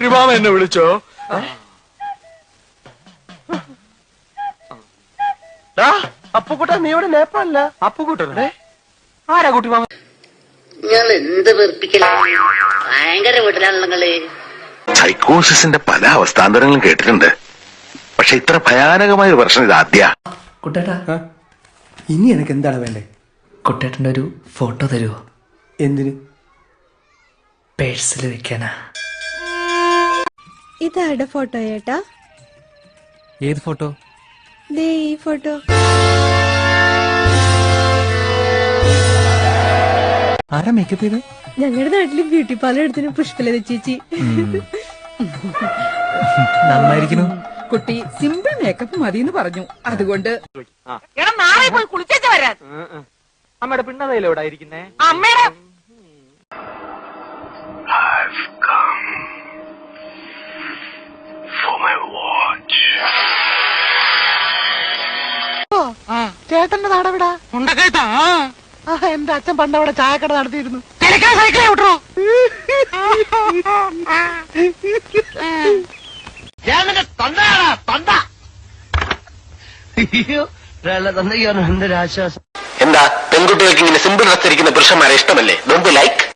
കുട്ടിമാമ എന്നെ വിളിച്ചോ? അപ്പുക്കുട്ടൻ നീ ഇവിടെ നേപ്പാളില്ല. അപ്പുക്കുട്ടനെ ആരാ കുട്ടിമാമ? നിങ്ങൾ എന്ത് വെറുപ്പിക്കല, ഭയങ്കര വീട്ടിലാണല്ലോ നിങ്ങള്. സൈക്കോസിന്റെ പല അവസ്ഥാന്തരങ്ങളും കേട്ടിട്ടുണ്ട്, പക്ഷെ ഇത്ര ഭയാനകമായ ഒരു പ്രശ്നം ഇത് ആദ്യ. കുട്ടേട്ടാ, ഇനി എനിക്ക് എന്താണ് വേണ്ടേ? കുട്ടേട്ടൻ്റെ ഒരു ഫോട്ടോ തരുമോ? എന്തിന്? പേഴ്സിൽ വെക്കാനാ. ഇതാരുടെ ഫോട്ടോ ചേട്ടാ? ഏത് ഫോട്ടോ? ദേ ഈ ഫോട്ടോ. ആരാ മേക്കപ്പ് ചെയ്ത്? ഞങ്ങളുടെ നാട്ടില് ബ്യൂട്ടി പാർലർ എടുത്തിന് പുഷ്പലത ചേച്ചി. നന്നായിരിക്കുന്നു. കുട്ടി സിമ്പിൾ മേക്കപ്പ് മതിയെന്ന് പറഞ്ഞു. അതുകൊണ്ട് നാളെ പോയി കുളിച്ചേച്ച് വരാൻ. അമ്മയുടെ പിണ്ണതയിലെ എവിടെ ഇരിക്കുന്നേ? അമ്മയുടെ ചേട്ടന്റെ നാടെവിടാ? ഉണ്ടക്കേട്ടാ. എന്റെ അച്ഛൻ പണ്ട് അവിടെ ചായക്കട നടത്തിയിരുന്നു. സൈക്കിളെ വിട്ടോ. ഞാൻ നിന്റെ തൊണ്ടയാടാ, തൊണ്ട. എന്താ പെൺകുട്ടികൾക്ക് ഇങ്ങനെ സിമ്പിൾ ഡ്രസ് ധരിക്കുന്ന പുരുഷന്മാരെ ഇഷ്ടമല്ലേ? Don't like